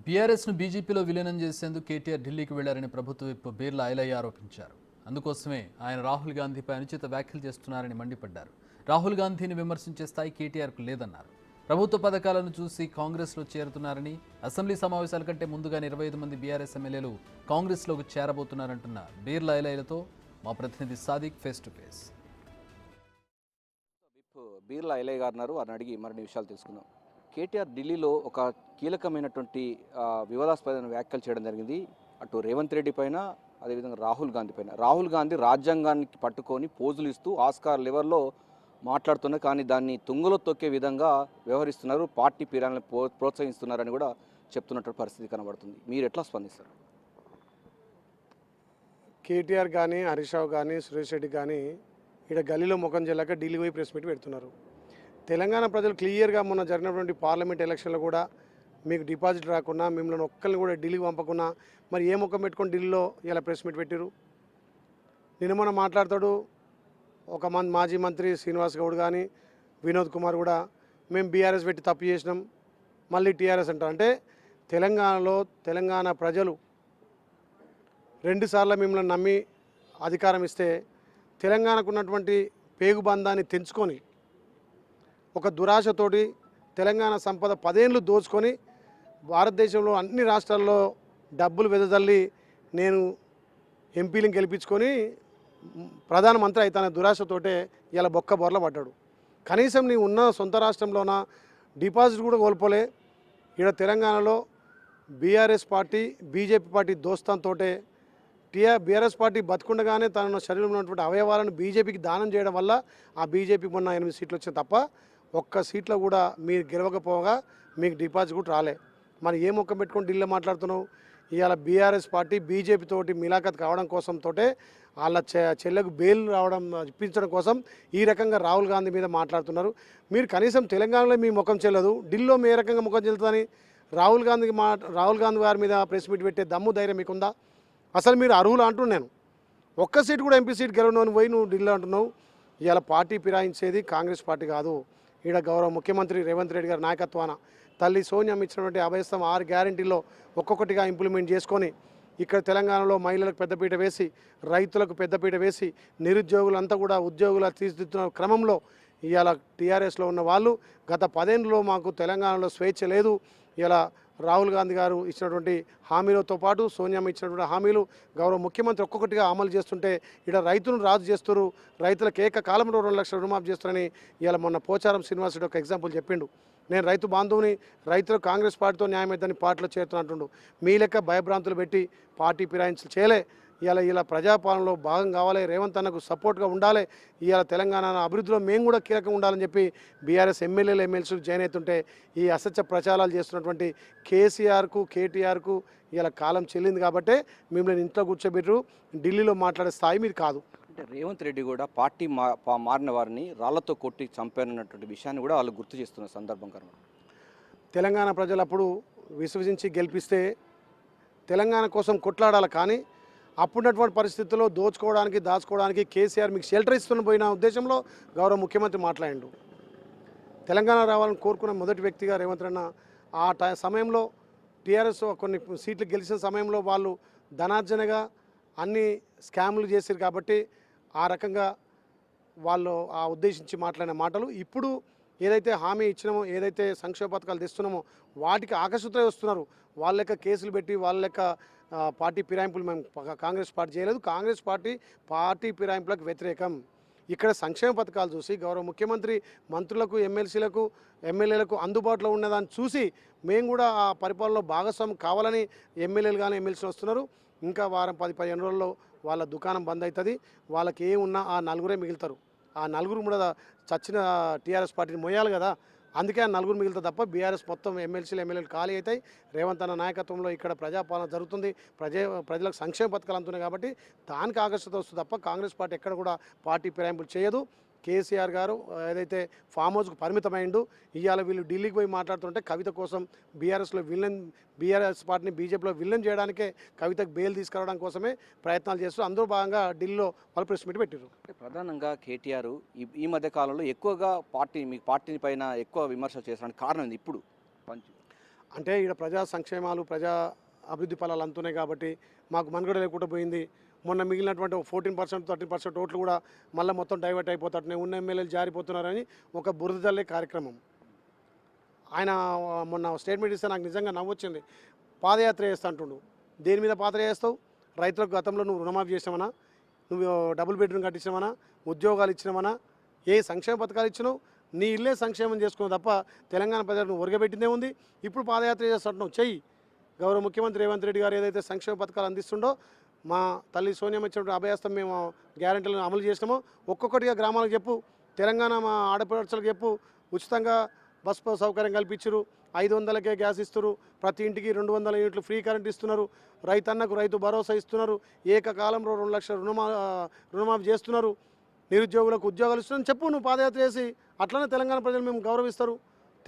బీఆర్ఎస్ను బీజేపీలో విలీనం చేసేందుకు కేటీఆర్ ఢిల్లీకి వెళ్లారని ప్రభుత్వ విప్ బీర్లా ఐలయ్య ఆరోపించారు. అందుకోసమే ఆయన రాహుల్ గాంధీపై అనుచిత వ్యాఖ్యలు చేస్తున్నారని మండిపడ్డారు. రాహుల్ గాంధీని విమర్శించే స్థాయి కేటీఆర్కు లేదన్నారు. ప్రభుత్వ పథకాలను చూసి కాంగ్రెస్లో చేరుతున్నారని, అసెంబ్లీ సమావేశాల కంటే ముందుగానే 25 మంది బీఆర్ఎస్ ఎమ్మెల్యేలు కాంగ్రెస్లోకి చేరబోతున్నారంటున్న బీర్లా ఐలయ్యలతో మా ప్రతినిధి Sadiq face to face. Birla Ilaiah గారు వారిని అడిగి మరిన్ని విషయాలు తెలుసుకుందాం. కేటీఆర్ ఢిల్లీలో ఒక కీలకమైనటువంటి వివాదాస్పదమైన వ్యాఖ్యలు చేయడం జరిగింది. అటు రేవంత్ రెడ్డి పైన, అదేవిధంగా రాహుల్ గాంధీ పైన. రాహుల్ గాంధీ రాజ్యాంగానికి పట్టుకొని పోజులు ఇస్తూ ఆస్కార్ లెవెల్లో మాట్లాడుతున్నారు, కానీ దాన్ని తుంగలో తొక్కే విధంగా వ్యవహరిస్తున్నారు, పార్టీ పీరాలను ప్రోత్సహిస్తున్నారని కూడా చెప్తున్నట్టు పరిస్థితి కనబడుతుంది. మీరు ఎట్లా స్పందిస్తారు? కేటీఆర్ కానీ, హరీష్ రావు కానీ, సురేష్ రెడ్డి కానీ ఇక్కడ గల్లీలో ముఖం చెల్లక ఢిల్లీ పోయి ప్రెస్ మీట్ పెడుతున్నారు. తెలంగాణ ప్రజలు క్లియర్గా మొన్న జరిగినటువంటి పార్లమెంట్ ఎలక్షన్లో కూడా మీకు డిపాజిట్ రాకుండా మిమ్మల్ని ఒక్కరిని కూడా ఢిల్లీకి పంపకుండా మరి ఏ ముఖం పెట్టుకొని ఢిల్లీలో ఇలా ప్రెస్ మీట్ పెట్టారు? నిన్న మొన్న మాట్లాడతాడు ఒక మాజీ మంత్రి శ్రీనివాస్ గౌడ్ కానీ, వినోద్ కుమార్ కూడా మేము బీఆర్ఎస్ పెట్టి తప్పు చేసినాం మళ్ళీ టీఆర్ఎస్ అంటారు. అంటే తెలంగాణలో తెలంగాణ ప్రజలు 2 సార్లు మిమ్మల్ని నమ్మి అధికారం ఇస్తే తెలంగాణకు ఉన్నటువంటి పేగుబంధాన్ని తెంచుకొని ఒక దురాశతోటి తెలంగాణ సంపద 10 ఏళ్ళు దోచుకొని భారతదేశంలో అన్ని రాష్ట్రాల్లో డబ్బులు వెదజల్లి నేను ఎంపీలను గెలిపించుకొని ప్రధానమంత్రి అవుతానే దురాశతోటే ఇలా బొక్క బొర్ల పడ్డాడు. కనీసం నీ ఉన్న సొంత రాష్ట్రంలోన డిపాజిట్ కూడా కోల్పోలే. ఇక్కడ తెలంగాణలో బీఆర్ఎస్ పార్టీ బీజేపీ పార్టీ దోస్తాంతో బీఆర్ఎస్ పార్టీ బతుకుండగానే తన శరీరంలో ఉన్నటువంటి అవయవాలను బీజేపీకి దానం చేయడం వల్ల ఆ బీజేపీకి మొన్న 8 సీట్లు వచ్చాయి తప్ప ఒక్క సీట్లో కూడా మీరు గెలవకపోగా మీకు డిపాజిట్ కూడా రాలే. మరి ఏ మొక్క పెట్టుకొని ఢిల్లీలో మాట్లాడుతున్నావు? ఇవాళ బీఆర్ఎస్ పార్టీ బీజేపీ తోటి మిలాఖత్ కావడం కోసం వాళ్ళ చెల్లెకు బెయిల్ రావడం ఇప్పించడం కోసం ఈ రకంగా రాహుల్ గాంధీ మీద మాట్లాడుతున్నారు. మీరు కనీసం తెలంగాణలో మీ ముఖం చెల్లదు, ఢిల్లీలో ఏ రకంగా ముఖం చెల్లుతుందని రాహుల్ గాంధీ గారి మీద ప్రెస్ మీట్ పెట్టే దమ్ము ధైర్యం మీకుందా? అసలు మీరు అర్హులు అంటున్నాను. ఒక్క సీటు కూడా ఎంపీ సీట్ గెలవను పోయి నువ్వు ఢిల్లీ అంటున్నావు. ఇవాళ పార్టీ ఫిరాయించేది కాంగ్రెస్ పార్టీ కాదు. ఈడ గౌరవ ముఖ్యమంత్రి రేవంత్ రెడ్డి గారి నాయకత్వాన తల్లి సోనియా ఇచ్చినటువంటి అభయస్థం 6 గ్యారెంటీలో ఒక్కొక్కటిగా ఇంప్లిమెంట్ చేసుకొని ఇక్కడ తెలంగాణలో మహిళలకు పెద్దపీట వేసి, రైతులకు పెద్దపీట వేసి, నిరుద్యోగులంతా కూడా ఉద్యోగులు తీర్చిదిద్దుతున్న క్రమంలో ఇవాళ టీఆర్ఎస్లో ఉన్న వాళ్ళు గత 10 ఏళ్ళలో మాకు తెలంగాణలో స్వేచ్ఛ లేదు, ఇలా రాహుల్ గాంధీ గారు ఇచ్చినటువంటి హామీలతో పాటు సోనియా ఇచ్చినటువంటి హామీలు గౌరవ ముఖ్యమంత్రి ఒక్కొక్కటిగా అమలు చేస్తుంటే ఇక్కడ రైతులను రాజు చేస్తారు, రైతులకు ఏకకాలంలో 2 లక్షల రుణమాఫీ చేస్తారని ఇలా మొన్న పోచారం శ్రీనివాసుడు ఒక ఎగ్జాంపుల్ చెప్పిండు. నేను రైతు బాంధవుని, రైతులకు కాంగ్రెస్ పార్టీతో న్యాయమైందని పార్టీలో చేరుతున్నట్టుండు. మీ లెక్క భయభ్రాంతులు పెట్టి పార్టీ ఫిరాయించలు చేయలే. ఇలా ప్రజాపాలనలో భాగం కావాలి, రేవంత్ అన్నకు సపోర్ట్గా ఉండాలి, ఇవాళ తెలంగాణ అభివృద్ధిలో మేము కూడా కీలకంగా ఉండాలని చెప్పి బీఆర్ఎస్ ఎమ్మెల్యేలు ఎమ్మెల్సీలు జాయిన్ అవుతుంటే ఈ అసత్య ప్రచారాలు చేస్తున్నటువంటి కేసీఆర్కు కేటీఆర్కు ఇలా కాలం చెల్లింది కాబట్టే మిమ్మల్ని ఇంట్లో కూర్చోబెట్టరు, ఢిల్లీలో మాట్లాడే స్థాయి మీరు కాదు. అంటే రేవంత్ రెడ్డి కూడా పార్టీ మారిన వారిని రాళ్లతో కొట్టి చంపారన్నటువంటి విషయాన్ని కూడా వాళ్ళు గుర్తు చేస్తున్న సందర్భం కనుక తెలంగాణ ప్రజలు అప్పుడు విశ్వసించి గెలిపిస్తే తెలంగాణ కోసం కొట్లాడాలి, కానీ అప్పుడున్నటువంటి పరిస్థితుల్లో దోచుకోవడానికి దాచుకోవడానికి కేసీఆర్ మీకు షెల్టర్ ఇస్తున్న పోయిన ఉద్దేశంలో గౌరవ ముఖ్యమంత్రి మాట్లాడిండు. తెలంగాణ రావాలని కోరుకున్న మొదటి వ్యక్తిగా రేవంత్ అన్న ఆ సమయంలో టీఆర్ఎస్ కొన్ని సీట్లు గెలిచిన సమయంలో వాళ్ళు ధనార్జనగా అన్ని స్కామ్లు చేశారు కాబట్టి ఆ రకంగా వాళ్ళు ఆ ఉద్దేశించి మాట్లాడిన మాటలు ఇప్పుడు ఏదైతే హామీ ఇచ్చినామో, ఏదైతే సంక్షేమ పథకాలు తెస్తున్నామో వాటికి ఆకర్షితులై వస్తున్నారు. వాళ్ళ లెక్క కేసులు పెట్టి వాళ్ళ లెక్క పార్టీ ఫిరాయింపులు మేము కాంగ్రెస్ పార్టీ చేయలేదు. కాంగ్రెస్ పార్టీ ఫిరాయింపులకు వ్యతిరేకం. ఇక్కడ సంక్షేమ పథకాలు చూసి గౌరవ ముఖ్యమంత్రి మంత్రులకు, ఎమ్మెల్సీలకు, ఎమ్మెల్యేలకు అందుబాటులో ఉన్నదాన్ని చూసి మేము కూడా ఆ పరిపాలనలో భాగస్వామి కావాలని ఎమ్మెల్యేలు కానీ ఎమ్మెల్సీలు వస్తున్నారు. ఇంకా వారం 10-15 రోజుల్లో వాళ్ళ దుకాణం బంద్ అవుతుంది. వాళ్ళకి ఏమున్నా ఆ 4 మిగులుతారు. ఆ 4 కూడా చచ్చిన టీఆర్ఎస్ పార్టీని మొయ్యాలి కదా, అందుకే ఆ 4 మిగులుతా తప్ప బీఆర్ఎస్ మొత్తం ఎమ్మెల్యేలు ఖాళీ అవుతాయి. రేవంత్ అన్న నాయకత్వంలో ఇక్కడ ప్రజాపాలన జరుగుతుంది, ప్రజలకు సంక్షేమ పథకాలు అందుతున్నాయి కాబట్టి దానికి ఆకర్షత వస్తుంది తప్ప కాంగ్రెస్ పార్టీ ఎక్కడ కూడా పార్టీ ఫిరాయింపులు చేయదు. కేసీఆర్ గారు ఏదైతే ఫామ్ హౌస్కు పరిమితమైండు, ఇవాళ వీళ్ళు ఢిల్లీకి పోయి మాట్లాడుతుంటే కవిత కోసం బీఆర్ఎస్ పార్టీని బీజేపీలో విలన్ చేయడానికే కవితకు బెయిల్ తీసుకురావడం కోసమే ప్రయత్నాలు చేస్తూ అందులో భాగంగా ఢిల్లీలో వాళ్ళు ప్రెస్ మీట్ పెట్టారు. ప్రధానంగా కేటీఆర్ ఈ మధ్య కాలంలో ఎక్కువగా పార్టీని పైన ఎక్కువ విమర్శలు చేసడానికి కారణం ఇప్పుడు అంటే ఈడ ప్రజా సంక్షేమాలు ప్రజా అభివృద్ధి ఫలాలు అందుతున్నాయి కాబట్టి మాకు మనుగడ లేకుండా పోయింది. మొన్న మిగిలినటువంటి 14% 13% ఓట్లు కూడా మళ్ళీ మొత్తం డైవర్ట్ అయిపోతాయి, ఉన్న ఎమ్మెల్యేలు జారిపోతున్నారని ఒక బురద జల్లే కార్యక్రమం. ఆయన మొన్న స్టేట్మెంట్ ఇస్తే నాకు నిజంగా నవ్వొచ్చింది. పాదయాత్ర చేస్తా అంటుండు. దేని మీద పాత్ర చేస్తావు? రైతులకు గతంలో నువ్వు రుణమాఫీ చేసినామనా, నువ్వు డబుల్ బెడ్రూమ్ కట్టించినామనా, ఉద్యోగాలు ఇచ్చినామనా, ఏ సంక్షేమ పథకాలు ఇచ్చినావు? నీ ఇల్లే సంక్షేమం చేసుకున్నావు తప్ప తెలంగాణ ప్రజలను ఒరగబెట్టిందే ఉంది. ఇప్పుడు పాదయాత్ర చేస్తుంటున్నావు, చెయ్యి. గౌరవ ముఖ్యమంత్రి రేవంత్ రెడ్డి గారు ఏదైతే సంక్షేమ పథకాలు అందిస్తుండో, మా తల్లి సోనియమ్మ ఇచ్చినటువంటి అభయహస్తం మేము గ్యారెంటీలను అమలు చేసినామో ఒక్కొక్కటిగా గ్రామాలకు చెప్పు. తెలంగాణ మా ఆడపడుచులకు చెప్పు. ఉచితంగా బస్ సౌకర్యం కల్పించరు, 500కే గ్యాస్ ఇస్తున్నారు, ప్రతి ఇంటికి 200 యూనిట్లు ఫ్రీ కరెంట్ ఇస్తున్నారు, రైతన్నకు రైతు భరోసా ఇస్తున్నారు, ఏకకాలంలో 2 లక్షల రుణమాఫీ చేస్తున్నారు, నిరుద్యోగులకు ఉద్యోగాలు ఇస్తున్నారని చెప్పు. నువ్వు పాదయాత్ర చేసి అట్లనే తెలంగాణ ప్రజలు మేము గౌరవిస్తారు.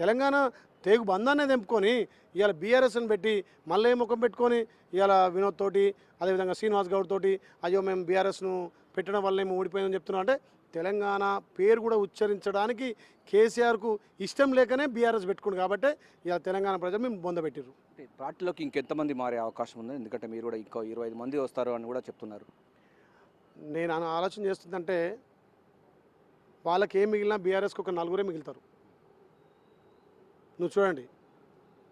తెలంగాణ తేగు బంధాన్ని తెంపుకొని ఇవాళ బీఆర్ఎస్ని పెట్టి మళ్ళీ ముఖం పెట్టుకొని ఇవాళ వినోద్ తోటి అదేవిధంగా శ్రీనివాస్ గౌడ్ తోటి అయ్యో మేము బీఆర్ఎస్ను పెట్టడం వల్ల మేము ఓడిపోయిందని చెప్తున్నాం. అంటే తెలంగాణ పేరు కూడా ఉచ్చరించడానికి కేసీఆర్కు ఇష్టం లేకనే బీఆర్ఎస్ పెట్టుకుంది కాబట్టి ఇవాళ తెలంగాణ ప్రజలు మేము బొందబెట్టిర్రు. అంటే పార్టీలోకి ఇంకెంతమంది మారే అవకాశం ఉంది? ఎందుకంటే మీరు కూడా ఇంకో 25 మంది వస్తారు అని కూడా చెప్తున్నారు. నేను ఆలోచన చేస్తుందంటే వాళ్ళకి ఏం మిగిలినా బీఆర్ఎస్కి ఒక 4 మిగులుతారు. నువ్వు చూడండి,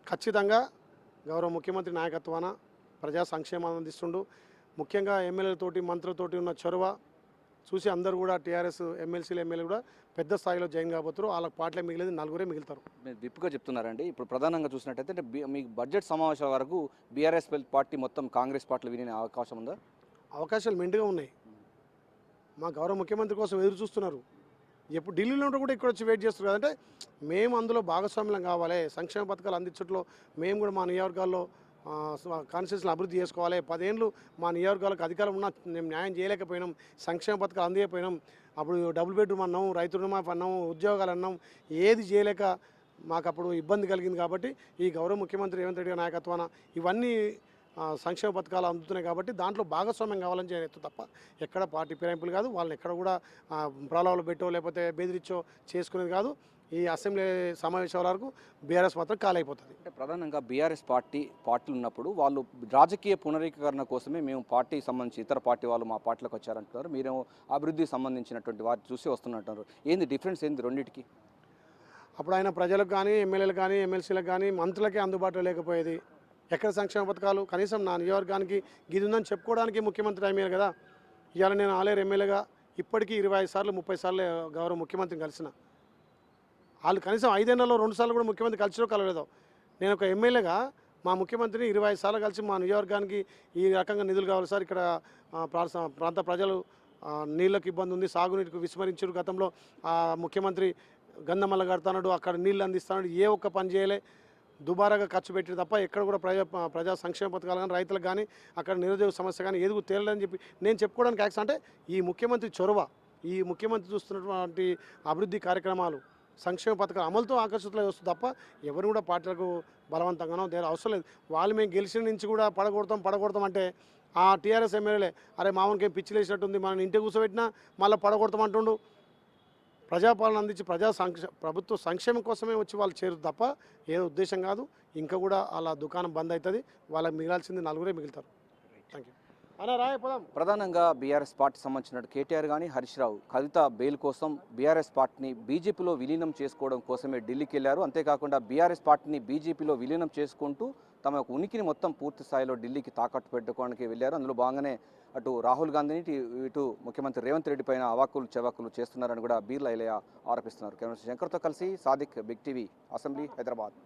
ఖచ్చితంగా గౌరవ ముఖ్యమంత్రి నాయకత్వాన ప్రజా సంక్షేమాన్ని అందిస్తుండు. ముఖ్యంగా ఎమ్మెల్యేలతోటి మంత్రులతోటి ఉన్న చొరవ చూసి అందరూ కూడా టీఆర్ఎస్ ఎమ్మెల్సీలు ఎమ్మెల్యేలు కూడా పెద్ద స్థాయిలో జాయిన్ కాబోతారు. వాళ్ళకి పార్టీలో మిగిలేదు 4 మిగులుతారు. మీరు విప్పుగా చెప్తున్నారండి. ఇప్పుడు ప్రధానంగా చూసినట్టయితే అంటే మీకు బడ్జెట్ సమావేశాల వరకు బీఆర్ఎస్ పార్టీ మొత్తం కాంగ్రెస్ పార్టీలు వినే అవకాశం ఉందా? అవకాశాలు మెండుగా ఉన్నాయి. మా గౌరవ ముఖ్యమంత్రి కోసం ఎదురు చూస్తున్నారు. ఎప్పుడు ఢిల్లీలో ఉంటే కూడా ఇక్కడ వచ్చి వెయిట్ చేస్తారు కదంటే మేము అందులో భాగస్వామ్యం కావాలి. సంక్షేమ పథకాలు అందించట్లో మేము కూడా మా నియోజకవర్గాల్లో కాన్స్టిట్యూన్సీని అభివృద్ధి చేసుకోవాలి. 10 ఏళ్ళు మా నియోజకవర్గాలకు అధికారం ఉన్నా మేము న్యాయం చేయలేకపోయినాం, సంక్షేమ పథకాలు అందియకపోయినాం. అప్పుడు డబుల్ బెడ్రూమ్ అన్నాం, రైతు రుణమాఫీ అన్నాం, ఉద్యోగాలు అన్నాం, ఏది చేయలేక మాకు అప్పుడు ఇబ్బంది కలిగింది. కాబట్టి ఈ గౌరవ ముఖ్యమంత్రి రేవంత్ రెడ్డి నాయకత్వాన ఇవన్నీ సంక్షేమ పథకాలు అందుతున్నాయి కాబట్టి దాంట్లో భాగస్వామ్యం కావాలని చేయలేదు తప్ప ఎక్కడ పార్టీ ఫిరాయింపులు కాదు. వాళ్ళని ఎక్కడ కూడా ప్రలోభాలు పెట్టో లేకపోతే బెదిరించో చేసుకునేది కాదు. ఈ అసెంబ్లీ సమావేశాల వరకు బీఆర్ఎస్ మాత్రం కాలైపోతుంది. అంటే ప్రధానంగా బీఆర్ఎస్ పార్టీలు ఉన్నప్పుడు వాళ్ళు రాజకీయ పునరీకరణ కోసమే మేము పార్టీకి సంబంధించి ఇతర పార్టీ వాళ్ళు మా పార్టీలోకి వచ్చారంటున్నారు. మీరేమో అభివృద్ధికి సంబంధించినటువంటి వారు చూసి వస్తున్నట్టున్నారు. ఏంది డిఫరెన్స్ ఏంది రెండింటికి? అప్పుడు ఆయన ప్రజలకు కానీ ఎమ్మెల్యేలు కానీ ఎమ్మెల్సీలకు కానీ మంత్రులకే అందుబాటులో లేకపోయేది. ఎక్కడ సంక్షేమ పథకాలు కనీసం నా నియోజకవర్గానికి గిది ఉందని చెప్పుకోవడానికి ముఖ్యమంత్రి అయ్యారు కదా. ఇవాళ నేను ఆలేరు ఎమ్మెల్యేగా ఇప్పటికీ 25 సార్లు 30 సార్లు గౌరవ ముఖ్యమంత్రిని కలిసిన. వాళ్ళు కనీసం 5 ఏళ్లలో 2 సార్లు కూడా ముఖ్యమంత్రి కలిసిరో కలలేదో. నేను ఒక ఎమ్మెల్యేగా మా ముఖ్యమంత్రిని 25 సార్లు కలిసి మా నియోజకవర్గానికి ఈ రకంగా నిధులు కావాలి సార్, ఇక్కడ ప్రాంత ప్రజలు నీళ్ళకి ఇబ్బంది ఉంది, సాగునీటికి విస్మరించారు. గతంలో ముఖ్యమంత్రి గంధమల్ల కడతాడు, అక్కడ నీళ్ళు అందిస్తాడు, ఏ ఒక్క పని చేయలే, దుబారాగా ఖర్చు పెట్టి తప్ప ఎక్కడ కూడా ప్రజా సంక్షేమ పథకాలు కానీ రైతులకు కానీ అక్కడ నిరుద్యోగ సమస్య కానీ ఏది తేలదని చెప్పి నేను చెప్పుకోవడానికి యాక్స్ అంటే ఈ ముఖ్యమంత్రి చొరవ, ఈ ముఖ్యమంత్రి చూస్తున్నటువంటి అభివృద్ధి కార్యక్రమాలు సంక్షేమ పథకాలు అమలుతో ఆకర్షితులై వస్తుంది తప్ప ఎవరు కూడా పార్టీలకు బలవంతంగానో దేని అవసరం లేదు. వాళ్ళు మేము గెలిచిన నుంచి కూడా పడగొడతాం అంటే ఆ టీఆర్ఎస్ ఎమ్మెల్యేలే అరే మామూలుగా ఏం పిచ్చి లేచినట్టుంది, మనం ఇంటికి కూర్చోబెట్టినా మళ్ళీ పడగొడతామంటుండు. ప్రజాపాలన అందించి ప్రభుత్వ సంక్షేమం కోసమే వచ్చి వాళ్ళు చేరు తప్ప ఏదో ఉద్దేశం కాదు. ఇంకా కూడా అలా దుకాణం బంద్ అవుతుంది. వాళ్ళకి మిగిలాల్సింది 4 మిగులుతారు. Thank you. ప్రధానంగా బీఆర్ఎస్ పార్టీ సంబంధించిన కేటీఆర్ కానీ హరీష్ రావు కవిత బెయిల్ కోసం బీఆర్ఎస్ పార్టీని బీజేపీలో విలీనం చేసుకోవడం కోసమే ఢిల్లీకి వెళ్ళారు. అంతేకాకుండా బీఆర్ఎస్ పార్టీని బీజేపీలో విలీనం చేసుకుంటూ తమ యొక్క ఉనికిని మొత్తం పూర్తి స్థాయిలో ఢిల్లీకి తాకట్టు పెట్టుకోవడానికి వెళ్ళారు. అందులో భాగంగానే అటు రాహుల్ గాంధీని ఇటు ముఖ్యమంత్రి రేవంత్ రెడ్డి పైన అవాకులు చెవాకులు చేస్తున్నారని కూడా బీర్లా ఐలయ్య ఆరోపిస్తున్నారు. కెమెరా శంకర్తో కలిసి Sadiq, big TV, assembly, Hyderabad.